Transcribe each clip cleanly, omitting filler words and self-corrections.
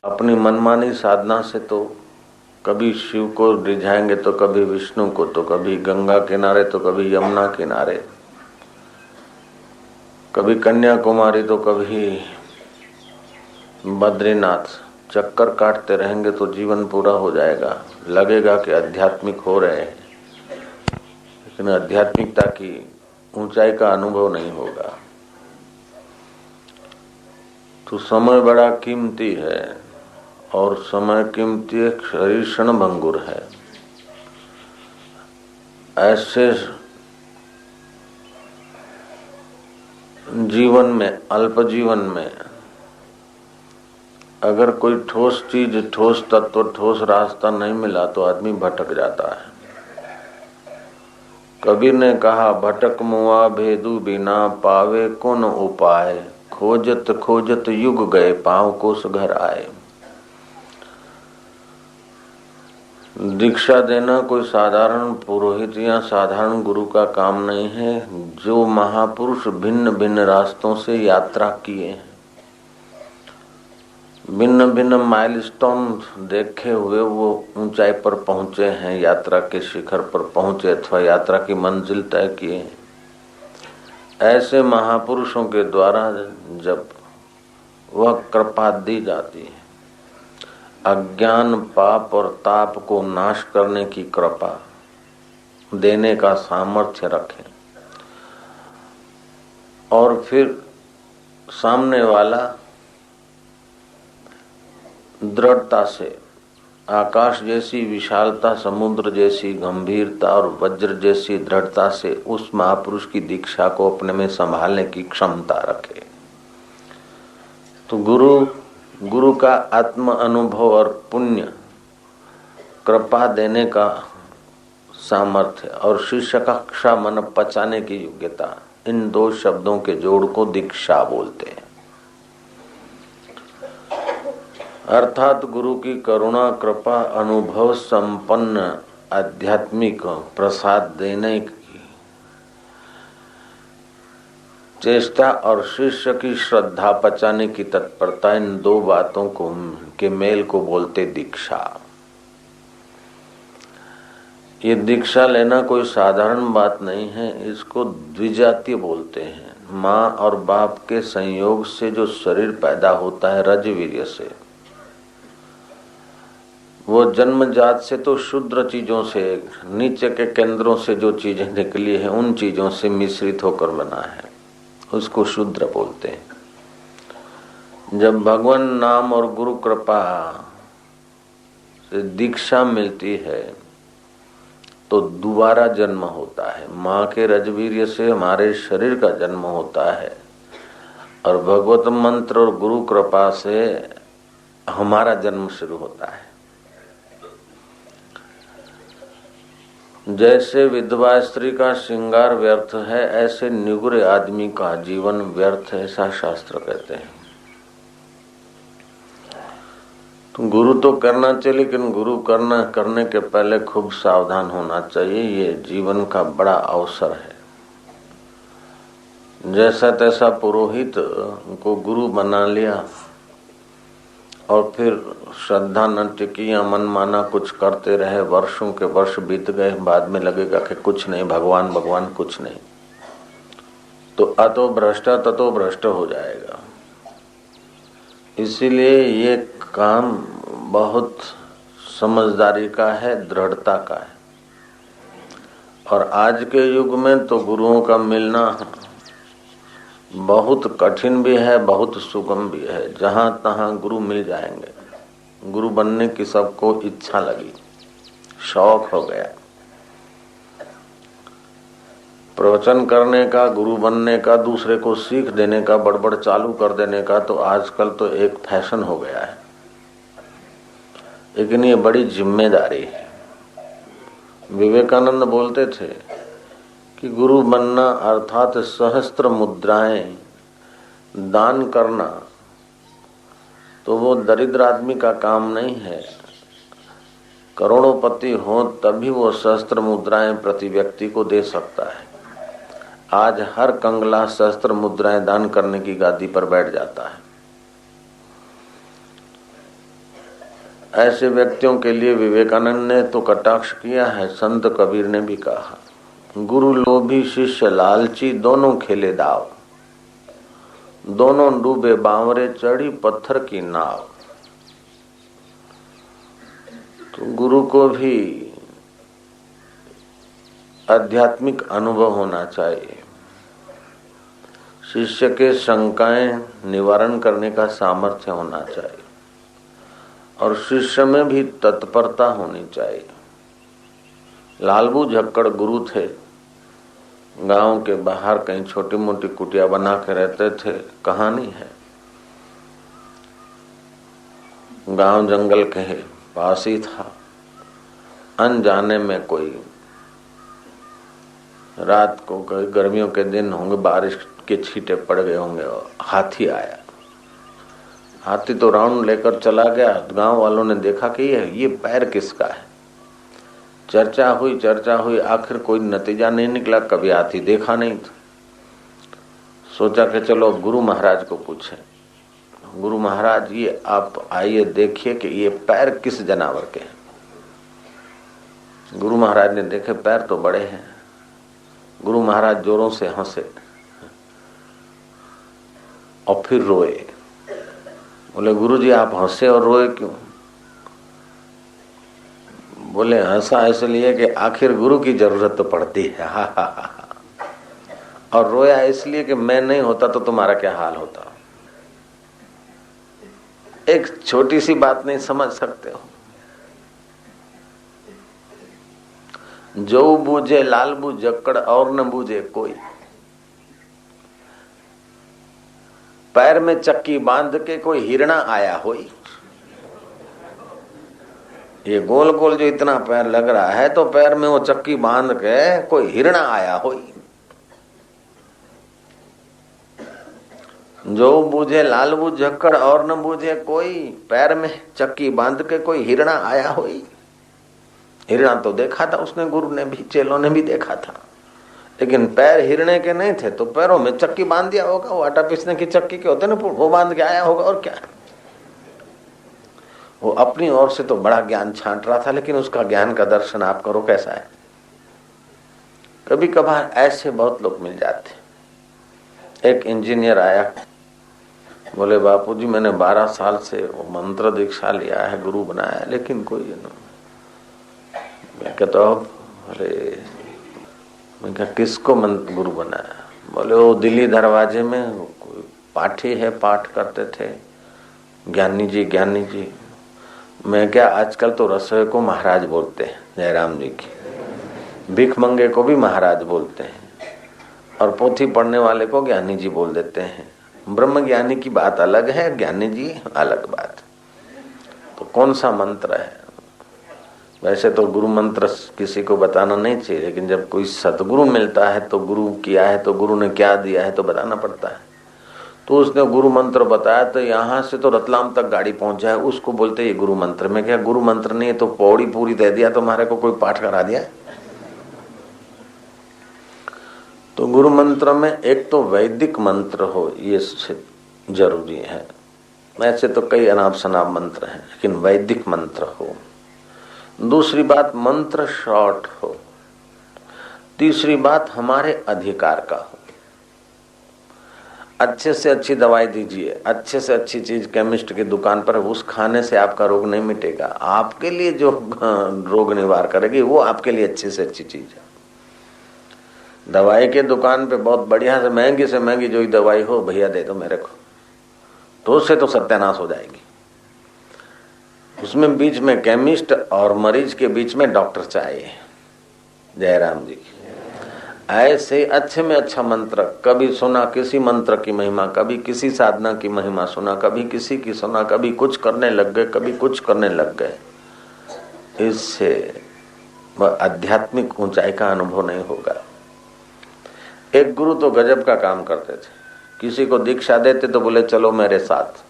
अपनी मनमानी साधना से तो कभी शिव को रिझाएंगे तो कभी विष्णु को, तो कभी गंगा किनारे तो कभी यमुना किनारे, कभी कन्याकुमारी तो कभी बद्रीनाथ। चक्कर काटते रहेंगे तो जीवन पूरा हो जाएगा। लगेगा कि आध्यात्मिक हो रहे हैं, लेकिन आध्यात्मिकता की ऊंचाई का अनुभव नहीं होगा। तो समय बड़ा कीमती है और समय कीमती है, शरीर क्षणभंगुर है। ऐसे जीवन में, अल्प जीवन में अगर कोई ठोस चीज, ठोस तत्व, ठोस रास्ता नहीं मिला तो आदमी भटक जाता है। कबीर ने कहा, भटक मुआ भेदु बिना पावे कौन उपाय, खोजत खोजत युग गए पांव कोस घर आए। दीक्षा देना कोई साधारण पुरोहित या साधारण गुरु का काम नहीं है। जो महापुरुष भिन्न भिन्न रास्तों से यात्रा किए हैं, भिन्न भिन्न माइलस्टोन देखे हुए वो ऊंचाई पर पहुंचे हैं, यात्रा के शिखर पर पहुंचे अथवा यात्रा की मंजिल तय किए हैं। ऐसे महापुरुषों के द्वारा जब वह कृपा दी जाती है, अज्ञान, पाप और ताप को नाश करने की कृपा देने का सामर्थ्य रखें, और फिर सामने वाला दृढ़ता से, आकाश जैसी विशालता, समुद्र जैसी गंभीरता और वज्र जैसी दृढ़ता से उस महापुरुष की दीक्षा को अपने में संभालने की क्षमता रखे। तो गुरु का आत्म अनुभव और पुण्य, कृपा देने का सामर्थ्य और शिष्य का कक्षा मन पचाने की योग्यता, इन दो शब्दों के जोड़ को दीक्षा बोलते हैं। अर्थात गुरु की करुणा, कृपा, अनुभव संपन्न आध्यात्मिक प्रसाद देने की चेष्टा और शिष्य की श्रद्धा पचाने की तत्परता, इन दो बातों को के मेल को बोलते दीक्षा। ये दीक्षा लेना कोई साधारण बात नहीं है, इसको द्विजातीय बोलते हैं। माँ और बाप के संयोग से जो शरीर पैदा होता है रजवीर्य से, वो जन्मजात से तो शुद्र चीजों से, नीचे के केंद्रों से जो चीजें निकली है उन चीजों से मिश्रित होकर बना है, उसको शूद्र बोलते हैं। जब भगवान नाम और गुरु कृपा से दीक्षा मिलती है तो दोबारा जन्म होता है। माँ के रजवीर्य से हमारे शरीर का जन्म होता है और भगवत मंत्र और गुरु कृपा से हमारा जन्म शुरू होता है। जैसे विधवा स्त्री का श्रृंगार व्यर्थ है, ऐसे निगुरे आदमी का जीवन व्यर्थ है, ऐसा शास्त्र कहते हैं। तो गुरु तो करना चाहिए, लेकिन गुरु करने के पहले खूब सावधान होना चाहिए। ये जीवन का बड़ा अवसर है। जैसा तैसा पुरोहित को गुरु बना लिया और फिर श्रद्धा न टिकी या मन माना कुछ करते रहे, वर्षों के वर्ष बीत गए, बाद में लगेगा कि कुछ नहीं, भगवान भगवान कुछ नहीं, तो अतो भ्रष्ट ततो भ्रष्ट हो जाएगा। इसीलिए ये काम बहुत समझदारी का है, दृढ़ता का है। और आज के युग में तो गुरुओं का मिलना बहुत कठिन भी है, बहुत सुगम भी है। जहां तहां गुरु मिल जाएंगे। गुरु बनने की सबको इच्छा लगी, शौक हो गया। प्रवचन करने का, गुरु बनने का, दूसरे को सीख देने का, बड़बड़ चालू कर देने का तो आजकल तो एक फैशन हो गया है। लेकिन ये बड़ी जिम्मेदारी है। विवेकानंद बोलते थे कि गुरु बनना अर्थात सहस्त्र मुद्राएं दान करना, तो वो दरिद्र आदमी का काम नहीं है। करोड़ोंपति हो तभी वो सहस्त्र मुद्राएं प्रति व्यक्ति को दे सकता है। आज हर कंगला सहस्त्र मुद्राएं दान करने की गादी पर बैठ जाता है। ऐसे व्यक्तियों के लिए विवेकानंद ने तो कटाक्ष किया है, संत कबीर ने भी कहा, गुरु लोभी शिष्य लालची दोनों खेले दाव, दोनों डूबे बावरे चढ़ी पत्थर की नाव। तो गुरु को भी आध्यात्मिक अनुभव होना चाहिए, शिष्य के शंकाएं निवारण करने का सामर्थ्य होना चाहिए और शिष्य में भी तत्परता होनी चाहिए। लालबू झक्कड़ गुरु थे, गांव के बाहर कहीं छोटी मोटी कुटिया बना के रहते थे। कहानी है, गांव जंगल के पास ही था। अनजाने में कोई रात को, गर्मियों के दिन होंगे, बारिश के छींटे पड़ गए होंगे और हाथी आया। हाथी तो राउंड लेकर चला गया। गांव वालों ने देखा कि ये पैर किसका है। चर्चा हुई, आखिर कोई नतीजा नहीं निकला। कभी हाथी देखा नहीं था। सोचा कि चलो गुरु महाराज को पूछे, गुरु महाराज ये आप आइए देखिए कि ये पैर किस जानवर के हैं। गुरु महाराज ने देखे, पैर तो बड़े हैं। गुरु महाराज जोरों से हंसे और फिर रोए। बोले, गुरुजी आप हंसे और रोए क्यों? बोले, हंसा इसलिए कि आखिर गुरु की जरूरत तो पड़ती है। हा हा हा। और रोया इसलिए कि मैं नहीं होता तो तुम्हारा क्या हाल होता। एक छोटी सी बात नहीं समझ सकते हो। जो बूझे लाल बू जक्कड़ और न बूझे कोई, पैर में चक्की बांध के कोई हिरना आया होई। ये गोल गोल जो इतना पैर लग रहा है, तो पैर में वो चक्की बांध के कोई हिरना आया होई। जो बूझे लाल बू झक्कड़ और न बूझे कोई, पैर में चक्की बांध के कोई हिरना आया होई। हिरना तो देखा था उसने, गुरु ने भी, चेलों ने भी देखा था, लेकिन पैर हिरने के नहीं थे। तो पैरों में चक्की बांध दिया होगा। वो आटा पीसने की चक्की के होते ना, वो बांध के आया होगा। और क्या, वो अपनी ओर से तो बड़ा ज्ञान छांट रहा था, लेकिन उसका ज्ञान का दर्शन आप करो कैसा है। कभी कभार ऐसे बहुत लोग मिल जाते। एक इंजीनियर आया, बोले, बापूजी मैंने 12 साल से वो मंत्र दीक्षा लिया है, गुरु बनाया है, लेकिन कोई मैं कहता हूँ, अरे मैं क्या, किसको मंत्र गुरु बनाया? बोले, वो दिल्ली दरवाजे में कोई पाठी है, पाठ करते थे, ज्ञानी जी। मैं क्या, आजकल तो रसोई को महाराज बोलते हैं, जयराम जी की, भीख मंगे को भी महाराज बोलते हैं, और पोथी पढ़ने वाले को ज्ञानी जी बोल देते हैं। ब्रह्म ज्ञानी की बात अलग है, ज्ञानी जी अलग बात। तो कौन सा मंत्र है? वैसे तो गुरु मंत्र किसी को बताना नहीं चाहिए, लेकिन जब कोई सतगुरु मिलता है तो गुरु किया है, तो गुरु ने क्या दिया है तो बताना पड़ता है। तो उसने गुरु मंत्र बताया, तो यहाँ से तो रतलाम तक गाड़ी पहुंच जाए, उसको बोलते ये गुरु मंत्र। में क्या गुरु मंत्र नहीं है तो पौड़ी पूरी दे दिया, तुम्हारे को कोई पाठ करा दिया। तो गुरु मंत्र में एक तो वैदिक मंत्र हो, ये जरूरी है। ऐसे तो कई अनाप शनाप मंत्र हैं, लेकिन वैदिक मंत्र हो। दूसरी बात, मंत्र शॉर्ट हो। तीसरी बात, हमारे अधिकार का हो। अच्छे से अच्छी दवाई दीजिए, अच्छे से अच्छी चीज केमिस्ट की दुकान पर, उस खाने से आपका रोग नहीं मिटेगा। आपके लिए जो रोग निवार करेगी वो आपके लिए अच्छी से अच्छी चीज है। दवाई के दुकान पे बहुत बढ़िया से महंगी जो दवाई हो, भैया दे दो मेरे को, तो उससे तो सत्यानाश हो जाएगी। उसमें बीच में केमिस्ट और मरीज के बीच में डॉक्टर चाहिए। जयराम जी ऐसे अच्छे में अच्छा मंत्र। कभी सुना किसी मंत्र की महिमा, कभी किसी साधना की महिमा सुना, कभी किसी की सुना, कभी कुछ करने लग गए, कभी कुछ करने लग गए। इससे आध्यात्मिक ऊंचाई का अनुभव नहीं होगा। एक गुरु तो गजब का काम करते थे। किसी को दीक्षा देते तो बोले, चलो मेरे साथ।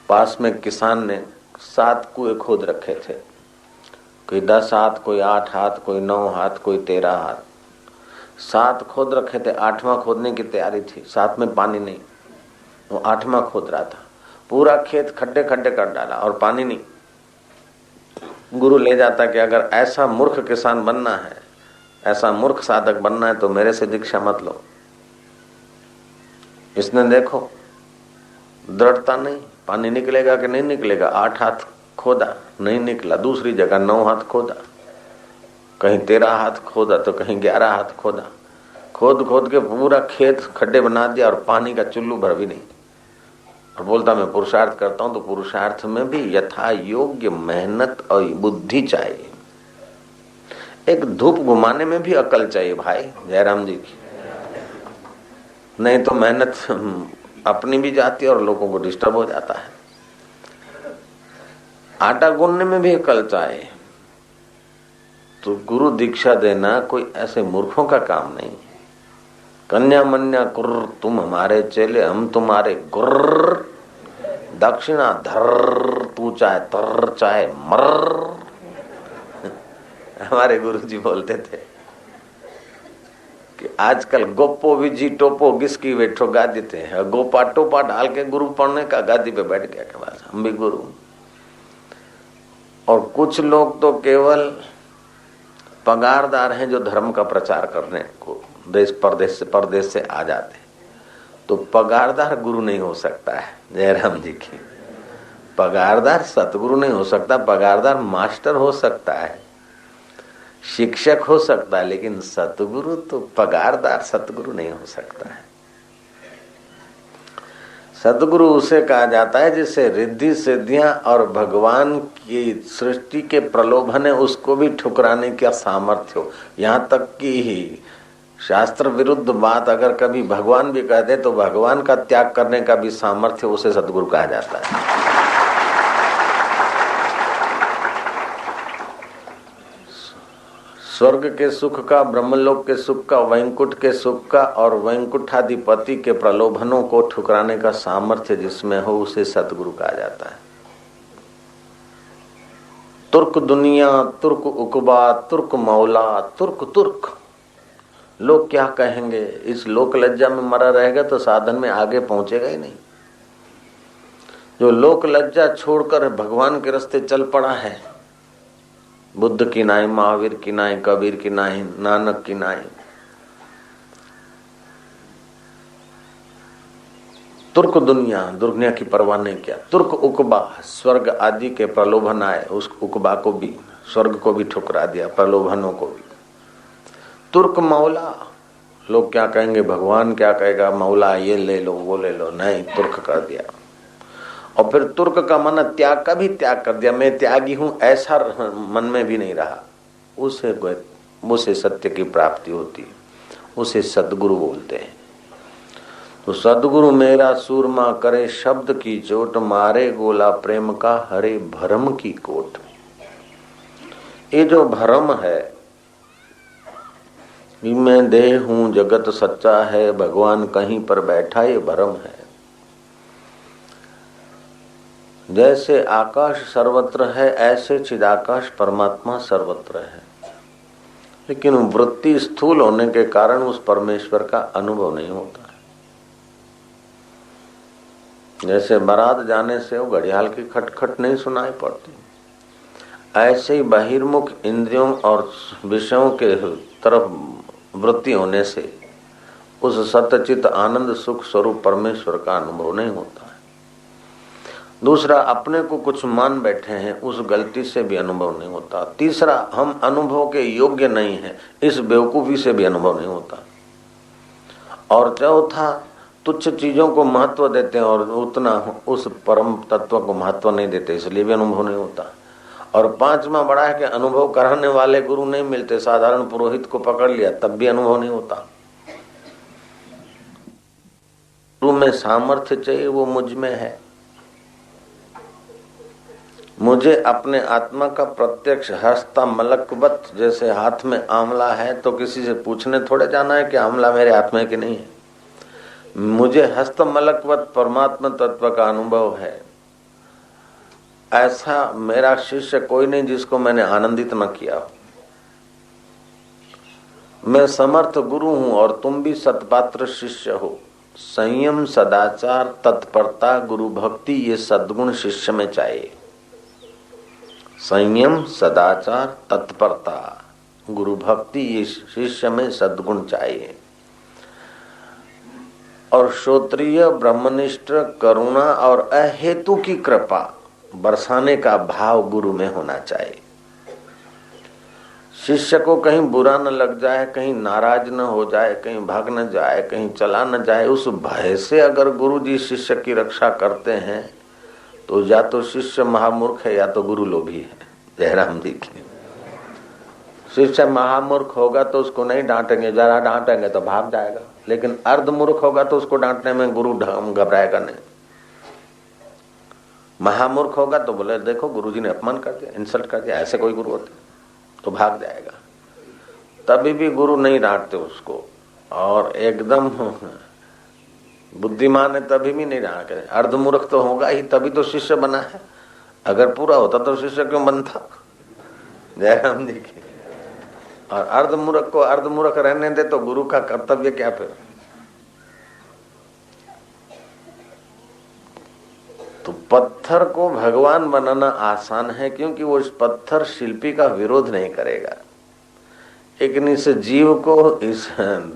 पास में किसान ने 7 कुएं खोद रखे थे, कोई 10 हाथ, कोई 8 हाथ, कोई 9 हाथ, कोई 13 हाथ। 7 खोद रखे थे, 8वां खोदने की तैयारी थी। 7 में पानी नहीं, वो 8वां खोद रहा था। पूरा खेत खड्डे खड्डे कर डाला और पानी नहीं। गुरु ले जाता कि अगर ऐसा मूर्ख किसान बनना है, ऐसा मूर्ख साधक बनना है तो मेरे से दीक्षा मत लो। इसने देखो दृढ़ता नहीं, पानी निकलेगा कि नहीं निकलेगा, 8 हाथ खोदा नहीं निकला, दूसरी जगह 9 हाथ खोदा, कहीं 13 हाथ खोदा तो कहीं 11 हाथ खोदा, खोद खोद के पूरा खेत खड्डे बना दिया और पानी का चुल्लू भर भी नहीं। और बोलता मैं पुरुषार्थ करता हूं, तो पुरुषार्थ में भी यथा योग्य मेहनत और बुद्धि चाहिए। एक धूप घुमाने में भी अकल चाहिए भाई, जयराम जी की, नहीं तो मेहनत अपनी भी जाती है और लोगों को डिस्टर्ब हो जाता है। आटा गूंदने में भी अकल चाहिए। तो गुरु दीक्षा देना कोई ऐसे मूर्खों का काम नहीं। कन्या मन्या कुर्र, तुम हमारे चेले हम तुम्हारे गुर्र, दक्षिणा धर, तू चाहे तर चाहे मर। हमारे गुरुजी बोलते थे कि आजकल गोपो विजी टोपो किसकी बैठो गादी थे, गोपा टोपा डाल के गुरु पढ़ने का गादी पे बैठ गया के बाद हम भी गुरु। और कुछ लोग तो केवल पगारदार हैं जो धर्म का प्रचार करने को देश परदेश से आ जाते, तो पगारदार गुरु नहीं हो सकता है। जयराम जी की पगारदार सतगुरु नहीं हो सकता, पगारदार मास्टर हो सकता है, शिक्षक हो सकता है, लेकिन सतगुरु तो पगारदार सतगुरु नहीं हो सकता है। सतगुरु उसे कहा जाता है जिसे रिद्धि सिद्धियां और भगवान की सृष्टि के प्रलोभन है उसको भी ठुकराने का सामर्थ्य हो। यहाँ तक कि ही शास्त्र विरुद्ध बात अगर कभी भगवान भी कह दे तो भगवान का त्याग करने का भी सामर्थ्य उसे सतगुरु कहा जाता है। स्वर्ग के सुख का, ब्रह्मलोक के सुख का, वैंकुट के सुख का और वैंकुठाधिपति के प्रलोभनों को ठुकराने का सामर्थ्य जिसमें हो उसे सतगुरु कहा जाता है। तुर्क दुनिया, तुर्क उकबा, तुर्क मौला, तुर्क तुर्क, लोग क्या कहेंगे, इस लोक लज्जा में मरा रहेगा तो साधन में आगे पहुंचेगा ही नहीं। जो लोक लज्जा छोड़कर भगवान के रास्ते चल पड़ा है, बुद्ध की नाई, महावीर की नाई, कबीर की नाई, नानक की नाई, तुर्क दुनिया की परवाह नहीं किया। तुर्क उकबा, स्वर्ग आदि के प्रलोभन आए, उस उकबा को भी, स्वर्ग को भी ठुकरा दिया, प्रलोभनों को भी। तुर्क मौला, लोग क्या कहेंगे, भगवान क्या कहेगा, मौला ये ले लो वो ले लो, नहीं, तुर्क कर दिया। और फिर तुर्क का मन त्याग का भी त्याग कर दिया, मैं त्यागी हूं ऐसा मन में भी नहीं रहा, उसे सत्य की प्राप्ति होती है, उसे सद्गुरु बोलते हैं। तो सद्गुरु मेरा सूरमा करे शब्द की चोट, मारे गोला प्रेम का हरे भरम की कोट। ये जो भरम है कि मैं देह हूं, जगत सच्चा है, भगवान कहीं पर बैठा, ये भरम है। जैसे आकाश सर्वत्र है ऐसे चिदाकाश परमात्मा सर्वत्र है, लेकिन वृत्ति स्थूल होने के कारण उस परमेश्वर का अनुभव नहीं होता है। जैसे बारात जाने से वो घड़ियाल की खटखट नहीं सुनाई पड़ती, ऐसे ही बहिर्मुख इंद्रियों और विषयों के तरफ वृत्ति होने से उस सत्यचित आनंद सुख स्वरूप परमेश्वर का अनुभव नहीं होता है। दूसरा, अपने को कुछ मान बैठे हैं, उस गलती से भी अनुभव नहीं होता। तीसरा, हम अनुभव के योग्य नहीं हैं, इस बेवकूफी से भी अनुभव नहीं होता। और चौथा, तुच्छ चीजों को महत्व देते हैं और उतना उस परम तत्व को महत्व नहीं देते, इसलिए भी अनुभव नहीं होता। और पांचवा बड़ा है कि अनुभव कराने वाले गुरु नहीं मिलते, साधारण पुरोहित को पकड़ लिया तब भी अनुभव नहीं होता। गुरु में सामर्थ्य चाहिए, वो मुझ में है। मुझे अपने आत्मा का प्रत्यक्ष हस्ता मलकवत, जैसे हाथ में आंवला है तो किसी से पूछने थोड़े जाना है कि आंवला मेरे हाथ में कि नहीं है। मुझे हस्त मलकवत परमात्मा तत्व का अनुभव है। ऐसा मेरा शिष्य कोई नहीं जिसको मैंने आनंदित न किया हो। मैं समर्थ गुरु हूं और तुम भी सतपात्र शिष्य हो। संयम, सदाचार, तत्परता, गुरु भक्ति, ये सद्गुण शिष्य में चाहिए। संयम, सदाचार, तत्परता, गुरु भक्ति, ये शिष्य में सद्गुण चाहिए। और श्रोत्रिय, ब्रह्मनिष्ठ, करुणा और अहेतु की कृपा बरसाने का भाव गुरु में होना चाहिए। शिष्य को कहीं बुरा न लग जाए, कहीं नाराज न हो जाए, कहीं भाग न जाए, कहीं चला न जाए, उस भय से अगर गुरु जी शिष्य की रक्षा करते हैं तो या तो शिष्य महामूर्ख है या तो गुरु लोभी है। जयराम जी की शिष्य महामूर्ख होगा तो उसको नहीं डांटेंगे, जरा डांटेंगे तो भाग जाएगा, लेकिन अर्धमूर्ख होगा तो उसको डांटने में गुरु घबराएगा नहीं। महामूर्ख होगा तो बोले देखो गुरुजी ने अपमान कर दिया, इंसल्ट कर दिया, ऐसे कोई गुरु होते तो भाग जाएगा। तभी भी गुरु नहीं डांटते उसको, और एकदम बुद्धिमान है तभी भी नहीं डांटते। अर्धमूर्ख तो होगा ही, तभी तो शिष्य बना है, अगर पूरा होता तो शिष्य क्यों बनता। जयराम जी की। और अर्धमूर्ख को अर्धमूर्ख रहने दे तो गुरु का कर्तव्य क्या फिर। तो पत्थर को भगवान बनाना आसान है, क्योंकि वो इस पत्थर शिल्पी का विरोध नहीं करेगा। लेकिन इस जीव को, इस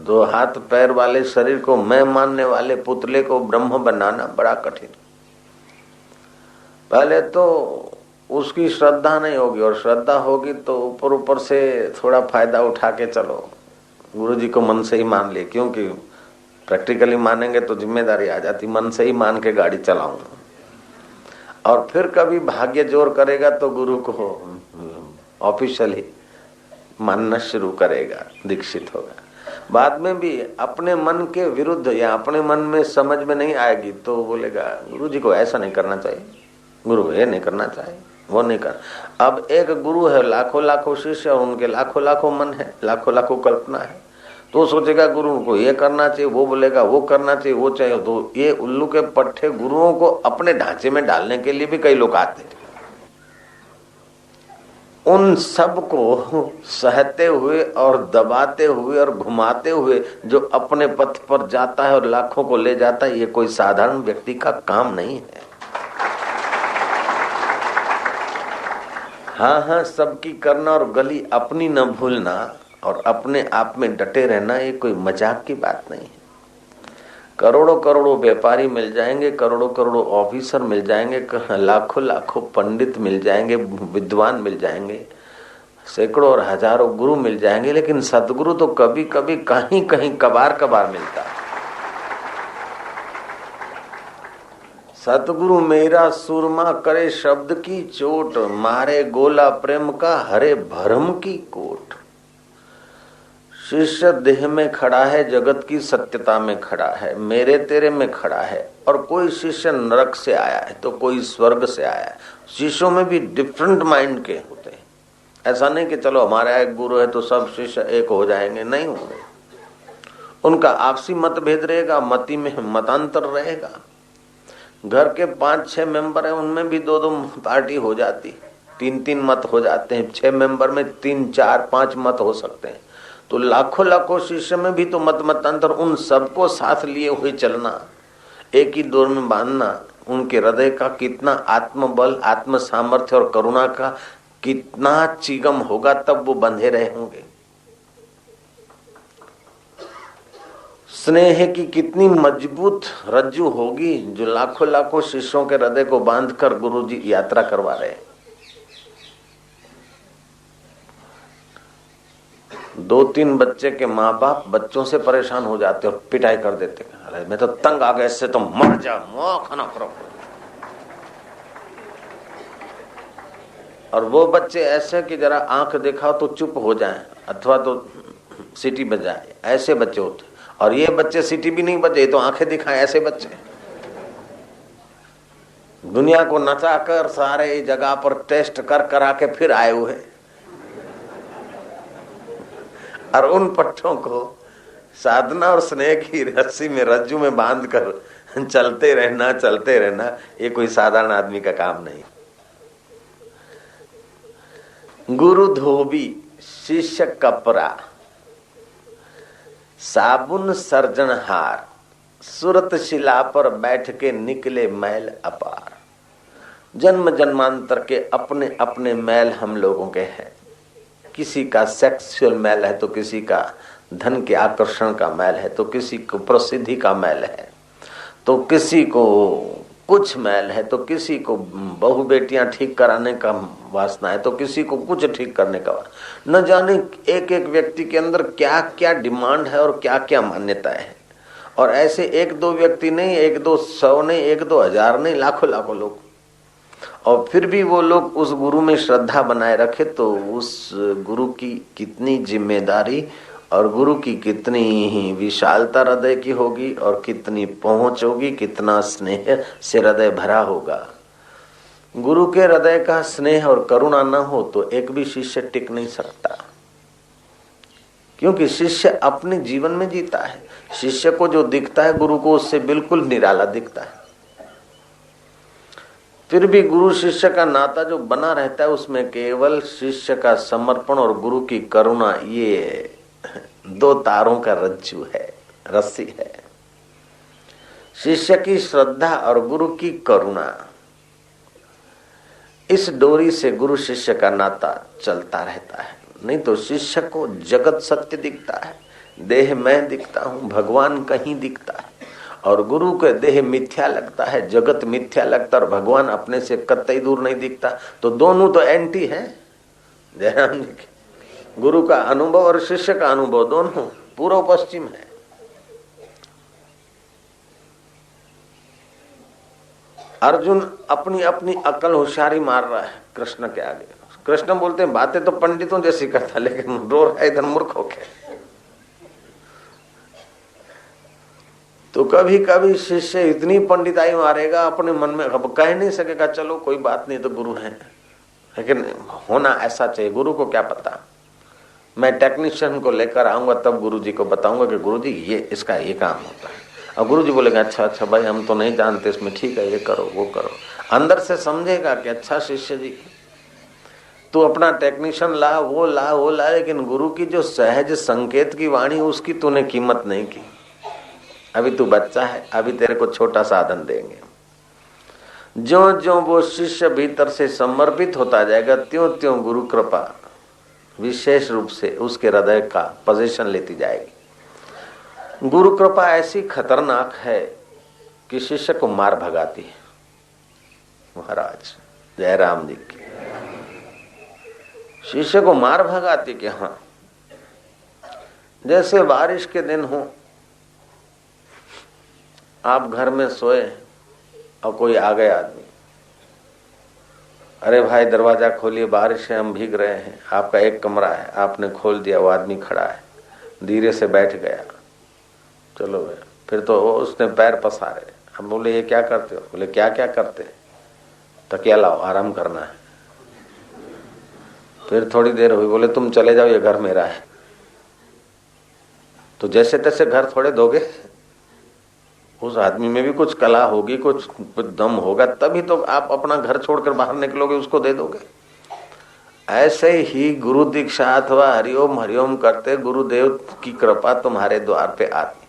2 हाथ पैर वाले शरीर को मैं मानने वाले पुतले को ब्रह्म बनाना बड़ा कठिन। पहले तो उसकी श्रद्धा नहीं होगी, और श्रद्धा होगी तो ऊपर ऊपर से थोड़ा फायदा उठा के चलो, गुरु जी को मन से ही मान लिए, क्योंकि प्रैक्टिकली मानेंगे तो जिम्मेदारी आ जाती। मन से ही मान के गाड़ी चलाऊंगा, और फिर कभी भाग्य जोर करेगा तो गुरु को ऑफिशियली मानना शुरू करेगा, दीक्षित होगा। बाद में भी अपने मन के विरुद्ध या अपने मन में समझ में नहीं आएगी तो बोलेगा गुरु जी को ऐसा नहीं करना चाहिए, गुरु को ये नहीं करना चाहिए, वो नहीं कर। अब एक गुरु है, लाखों लाखों शिष्य, और उनके लाखों लाखों मन है, लाखों लाखों कल्पना है, तो सोचेगा गुरु को ये करना चाहिए, वो बोलेगा वो करना चाहिए, वो चाहिए। तो ये उल्लू के पट्टे गुरुओं को अपने ढांचे में डालने के लिए भी कई लोग आते हैं। उन सब को सहते हुए और दबाते हुए और घुमाते हुए जो अपने पथ पर जाता है और लाखों को ले जाता है, ये कोई साधारण व्यक्ति का काम नहीं है। हाँ, सबकी करना और गली अपनी न भूलना और अपने आप में डटे रहना, ये कोई मजाक की बात नहीं है। करोड़ों करोड़ों व्यापारी मिल जाएंगे, करोड़ों करोड़ों ऑफिसर मिल जाएंगे, लाखों लाखों पंडित मिल जाएंगे, विद्वान मिल जाएंगे, सैकड़ों और हजारों गुरु मिल जाएंगे, लेकिन सतगुरु तो कभी कभी कहीं कहीं कबार कबार मिलता है। सतगुरु मेरा सुरमा करे शब्द की चोट, मारे गोला प्रेम का हरे भरम की कोट। शिष्य देह में खड़ा है, जगत की सत्यता में खड़ा है, मेरे तेरे में खड़ा है। और कोई शिष्य नरक से आया है तो कोई स्वर्ग से आया है। शिष्यों में भी डिफरेंट माइंड के होते हैं। ऐसा नहीं कि चलो हमारा एक गुरु है तो सब शिष्य एक हो जाएंगे, नहीं होंगे। उनका आपसी मतभेद रहेगा, मति में मतांतर रहेगा। घर के 5-6 मेंबर हैं, उनमें भी 2-2 पार्टी हो जाती, 3-3 मत हो जाते हैं। 6 मेंबर में 3-4-5 मत हो सकते हैं। तो लाखों लाखों शिष्य में भी तो मतांतर, उन सबको साथ लिए हुए चलना, एक ही दौर में बांधना, उनके हृदय का कितना आत्मबल, आत्म सामर्थ्य और करुणा का कितना चिगम होगा, तब वो बंधे रहे होंगे। स्नेह की कितनी मजबूत रज्जू होगी जो लाखों लाखों शिष्यों के हृदय को बांधकर गुरु जी यात्रा करवा रहे हैं। 2-3 बच्चे के माँ बाप बच्चों से परेशान हो जाते और पिटाई कर देते, अरे मैं तो तंग आ गया इससे, तो मर जा, मौका ना करो। और वो बच्चे ऐसे कि जरा आंख दिखाओ तो चुप हो जाएं अथवा तो सीटी बजाए, ऐसे बच्चे होते। और ये बच्चे सीटी भी नहीं बजे तो आंखें दिखाएं, ऐसे बच्चे दुनिया को नचाकर सारे जगह पर टेस्ट कर करा के फिर आए हुए। और उन पट्टों को साधना और स्नेह की रस्सी में, रज्जू में बांध कर चलते रहना, ये कोई साधारण आदमी का काम नहीं। गुरु धोबी, शिष्य कपरा, साबुन सर्जनहार, सूरत शिला पर बैठ के निकले मैल अपार। जन्म जन्मांतर के अपने अपने मैल हम लोगों के हैं। किसी का सेक्सुअल मैल है तो किसी का धन के आकर्षण का मैल है, तो किसी को प्रसिद्धि का मैल है, तो किसी को कुछ मैल है, तो किसी को बहु बेटियां ठीक कराने का वासना है, तो किसी को कुछ ठीक करने का। न जाने एक एक व्यक्ति के अंदर क्या क्या डिमांड है और क्या क्या मान्यताएं है। और ऐसे एक दो व्यक्ति नहीं, एक दो सौ नहीं, एक दो हजार नहीं, लाखों लाखों लोग। और फिर भी वो लोग उस गुरु में श्रद्धा बनाए रखे तो उस गुरु की कितनी जिम्मेदारी और गुरु की कितनी ही विशालता हृदय की होगी और कितनी पहुंच होगी, कितना स्नेह से हृदय भरा होगा। गुरु के हृदय का स्नेह और करुणा न हो तो एक भी शिष्य टिक नहीं सकता, क्योंकि शिष्य अपने जीवन में जीता है। शिष्य को जो दिखता है गुरु को उससे बिल्कुल निराला दिखता है। फिर भी गुरु शिष्य का नाता जो बना रहता है उसमें केवल शिष्य का समर्पण और गुरु की करुणा, ये दो तारों का रज्जू है, रस्सी है। शिष्य की श्रद्धा और गुरु की करुणा, इस डोरी से गुरु शिष्य का नाता चलता रहता है। नहीं तो शिष्य को जगत सत्य दिखता है, देह मैं दिखता हूं, भगवान कहीं दिखता है। और गुरु के देह मिथ्या लगता है, जगत मिथ्या लगता है और भगवान अपने से कतई दूर नहीं दिखता। तो दोनों तो एंटी है। जयराम जी के गुरु का अनुभव और शिष्य का अनुभव दोनों पूर्व पश्चिम है। अर्जुन अपनी अपनी अकल होशियारी मार रहा है कृष्ण के आगे। कृष्ण बोलते हैं बातें तो पंडितों जैसी करता, लेकिन रो रहा है इधर मूर्ख होके। तो कभी कभी शिष्य इतनी पंडिताई मारेगा अपने मन में, अब कह नहीं सकेगा चलो कोई बात नहीं तो गुरु है, लेकिन होना ऐसा चाहिए। गुरु को क्या पता, मैं टेक्नीशियन को लेकर आऊंगा तब गुरु जी को बताऊंगा कि गुरु जी ये इसका ये काम होता है। और गुरु जी बोलेगा अच्छा अच्छा भाई हम तो नहीं जानते इसमें, ठीक है ये करो वो करो। अंदर से समझेगा कि अच्छा शिष्य जी तू अपना टेक्नीशियन ला वो ला वो ला, लेकिन गुरु की जो सहज संकेत की वाणी उसकी तूने कीमत नहीं की। अभी तू बच्चा है, अभी तेरे को छोटा साधन देंगे। ज्यों ज्यों वो शिष्य भीतर से समर्पित होता जाएगा त्यों त्यों गुरु कृपा विशेष रूप से उसके हृदय का पोजीशन लेती जाएगी। गुरु कृपा ऐसी खतरनाक है कि शिष्य को मार भगाती है। महाराज जयराम जी की शिष्य को मार भगाती कि हाँ, जैसे बारिश के दिन हो, आप घर में सोए और कोई आ गया आदमी, अरे भाई दरवाजा खोलिए बारिश है हम भीग रहे हैं। आपका एक कमरा है, आपने खोल दिया, वो आदमी खड़ा है, धीरे से बैठ गया, चलो भाई। फिर तो उसने पैर पसारे, हम बोले ये क्या करते हो? बोले क्या क्या करते? तकिया लाओ आराम करना है। फिर थोड़ी देर हुई, बोले तुम चले जाओ ये घर मेरा है। तो जैसे तैसे घर थोड़े दोगे, उस आदमी में भी कुछ कला होगी, कुछ दम होगा, तभी तो आप अपना घर छोड़कर बाहर निकलोगे, उसको दे दोगे। ऐसे ही गुरु दीक्षा अथवा हरिओम हरिओम करते गुरुदेव की कृपा तुम्हारे द्वार पे आती।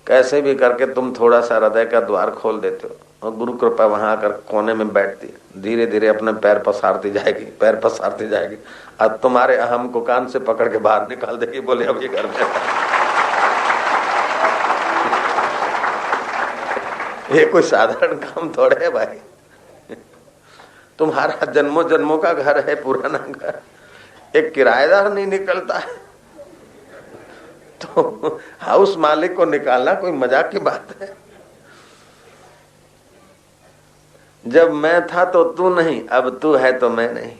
कैसे भी करके तुम थोड़ा सा हृदय का द्वार खोल देते हो और गुरु कृपा वहां आकर कोने में बैठती है, धीरे धीरे अपने पैर पसारती जाएगी, पैर पसारती जाएगी। अब तुम्हारे अहम को कान से पकड़ के बाहर निकाल देगी, बोले अब ये घर में। ये कोई साधारण काम थोड़े है भाई। तुम्हारा जन्मों जन्मों का घर है, पुराना घर, एक किराएदार नहीं निकलता है तो हाउस मालिक को निकालना कोई मजाक की बात है। जब मैं था तो तू नहीं, अब तू है तो मैं नहीं।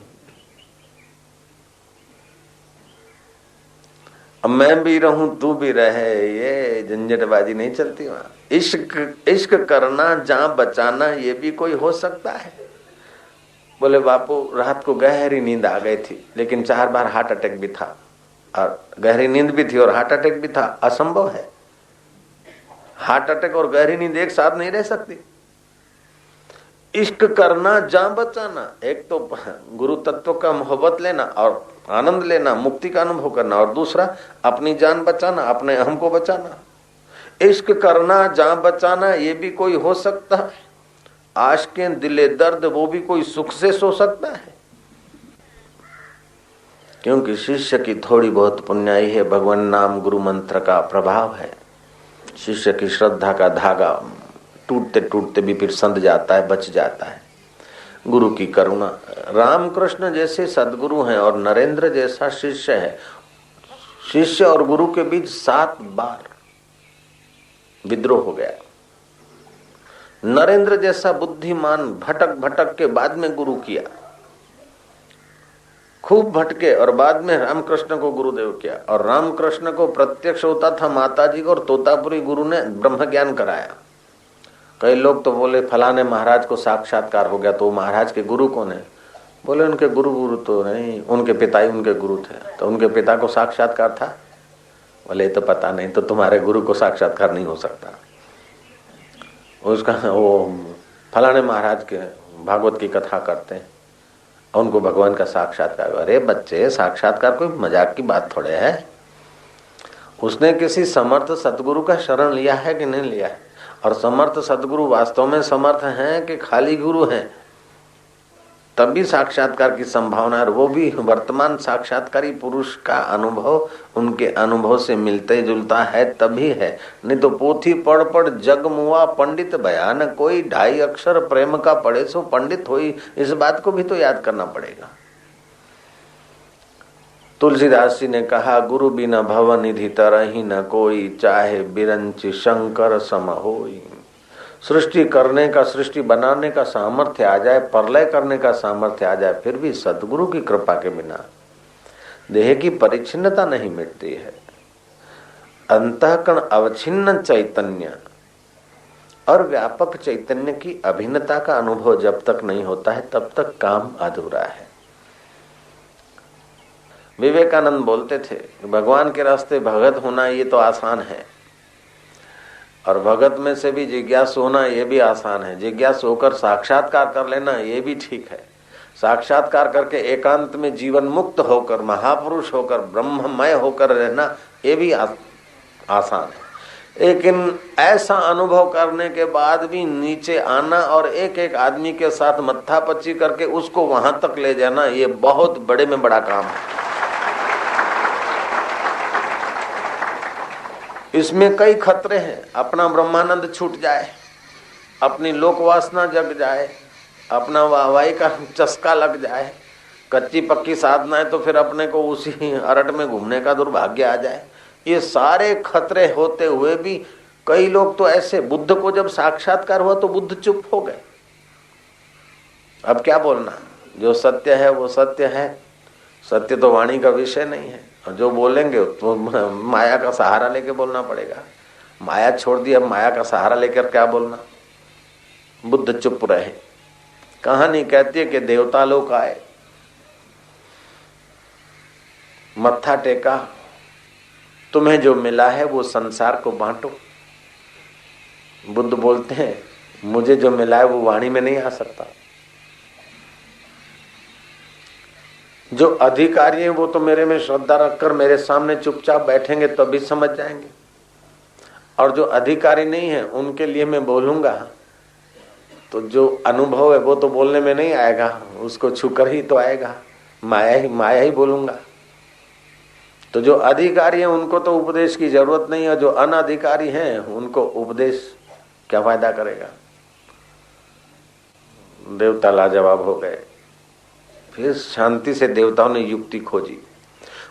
अब मैं भी रहूं तू भी रहे, ये झंझटबाजी नहीं चलती वहां। इश्क करना जहां बचाना, ये भी कोई हो सकता है। बोले बापू रात को गहरी नींद आ गई थी, लेकिन 4 बार हार्ट अटैक भी था, और गहरी नींद भी थी और हार्ट अटैक भी था। असंभव है, हार्ट अटैक और गहरी नींद एक साथ नहीं रह सकती। इश्क करना जान बचाना, एक तो गुरु तत्व का मोहब्बत लेना और आनंद लेना, मुक्ति का अनुभव करना, और दूसरा अपनी जान बचाना, अपने अहम को बचाना। इश्क करना जान बचाना, ये भी कोई हो सकता है। आशिक़े दिले दर्द वो भी कोई सुख से सो सकता है? क्योंकि शिष्य की थोड़ी बहुत पुण्याई है, भगवान नाम गुरु मंत्र का प्रभाव है। शिष्य की श्रद्धा का धागा टूटते टूटते भी फिर संध जाता है, बच जाता है। गुरु की करुणा, रामकृष्ण जैसे सदगुरु हैं और नरेंद्र जैसा शिष्य है। शिष्य और गुरु के बीच 7 बार विद्रोह हो गया। नरेंद्र जैसा बुद्धिमान भटक भटक के बाद में गुरु किया, खूब भटके और बाद में रामकृष्ण को गुरुदेव किया। और रामकृष्ण को प्रत्यक्ष होता था माताजी को, और तोतापुरी गुरु ने ब्रह्म ज्ञान कराया। कई लोग तो बोले फलाने महाराज को साक्षात्कार हो गया, तो महाराज के गुरु कौन है? बोले उनके गुरु तो नहीं, उनके पिता ही उनके गुरु थे। तो उनके पिता को साक्षात्कार था? बोले तो पता नहीं, तो तुम्हारे गुरु को साक्षात्कार नहीं हो सकता। उसका वो फलाने महाराज के भागवत की कथा करते हैं, उनको भगवान का साक्षात्कार। अरे बच्चे, साक्षात्कार कोई मजाक की बात थोड़े है। उसने किसी समर्थ सतगुरु का शरण लिया है कि नहीं लिया है? और समर्थ सतगुरु वास्तव में समर्थ हैं कि खाली गुरु हैं? तभी साक्षात्कार की संभावना है। वो भी वर्तमान साक्षात्कारी पुरुष का अनुभव उनके अनुभव से मिलते जुलता है तभी है। नहीं तो पोथी पढ़ पढ़ जग मुआ पंडित बयान कोई, 2.5 अक्षर प्रेम का पढ़े सो पंडित होई। इस बात को भी तो याद करना पड़ेगा। तुलसीदास जी ने कहा, गुरु बिना भव निधि तरहि न कोई, चाहे बिरंच शंकर सम होई। सृष्टि करने का, सृष्टि बनाने का सामर्थ्य आ जाए, प्रलय करने का सामर्थ्य आ जाए, फिर भी सदगुरु की कृपा के बिना देह की परिच्छिन्नता नहीं मिटती है। अंतःकरण अवच्छिन्न चैतन्य और व्यापक चैतन्य की अभिन्नता का अनुभव जब तक नहीं होता है तब तक काम अधूरा है। विवेकानंद बोलते थे, भगवान के रास्ते भगत होना ये तो आसान है, और भगत में से भी जिज्ञासु होना ये भी आसान है। जिज्ञासु होकर साक्षात्कार कर लेना ये भी ठीक है। साक्षात्कार करके एकांत में जीवन मुक्त होकर, महापुरुष होकर, ब्रह्ममय होकर रहना ये भी आसान है। लेकिन ऐसा अनुभव करने के बाद भी नीचे आना और एक एक आदमी के साथ मत्थापच्ची करके उसको वहां तक ले जाना, ये बहुत बड़े में बड़ा काम है। इसमें कई खतरे हैं। अपना ब्रह्मानंद छूट जाए, अपनी लोक वासना जग जाए, अपना वाहवाही का चस्का लग जाए, कच्ची पक्की साधना है तो फिर अपने को उसी अरट में घूमने का दुर्भाग्य आ जाए। ये सारे खतरे होते हुए भी कई लोग तो ऐसे, बुद्ध को जब साक्षात्कार हुआ तो बुद्ध चुप हो गए। अब क्या बोलना, जो सत्य है वो सत्य है, सत्य तो वाणी का विषय नहीं है। और जो बोलेंगे तो माया का सहारा लेके बोलना पड़ेगा। माया छोड़ दी, अब माया का सहारा लेकर क्या बोलना। बुद्ध चुप रहे। कहानी कहती है कि देवता लोग आए, मत्था टेका, तुम्हें जो मिला है वो संसार को बांटो। बुद्ध बोलते हैं, मुझे जो मिला है वो वाणी में नहीं आ सकता। जो अधिकारी हैं वो तो मेरे में श्रद्धा रखकर मेरे सामने चुपचाप बैठेंगे तभी समझ जाएंगे, और जो अधिकारी नहीं है उनके लिए मैं बोलूंगा तो जो अनुभव है वो तो बोलने में नहीं आएगा, उसको छूकर ही तो आएगा। माया ही बोलूंगा। तो जो अधिकारी हैं उनको तो उपदेश की जरूरत नहीं है, जो अनधिकारी हैं उनको उपदेश क्या फायदा करेगा। देवता लाजवाब हो गए। फिर शांति से देवताओं ने युक्ति खोजी।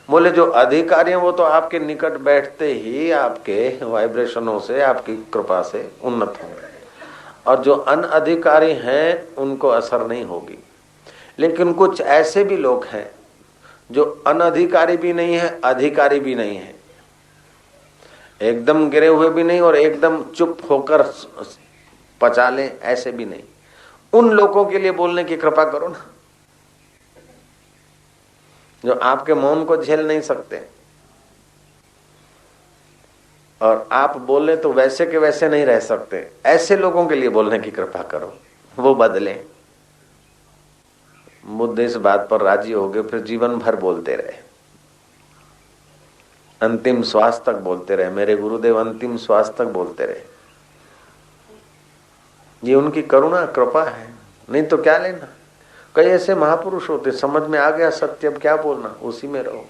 बोले जो अधिकारी हैं वो तो आपके निकट बैठते ही आपके वाइब्रेशनों से, आपकी कृपा से उन्नत होंगे, और जो अनअधिकारी हैं उनको असर नहीं होगी। लेकिन कुछ ऐसे भी लोग हैं जो अनधिकारी भी नहीं है, अधिकारी भी नहीं है, एकदम गिरे हुए भी नहीं और एकदम चुप होकर पचा लें ऐसे भी नहीं। उन लोगों के लिए बोलने की कृपा करो ना, जो आपके मौन को झेल नहीं सकते और आप बोले तो वैसे के वैसे नहीं रह सकते। ऐसे लोगों के लिए बोलने की कृपा करो, वो बदले। बुद्ध इस बात पर राजी हो गए। फिर जीवन भर बोलते रहे, अंतिम श्वास तक बोलते रहे। मेरे गुरुदेव अंतिम श्वास तक बोलते रहे। ये उनकी करुणा कृपा है, नहीं तो क्या लेना। कई ऐसे महापुरुष होते, समझ में आ गया सत्य, अब क्या बोलना, उसी में रहो।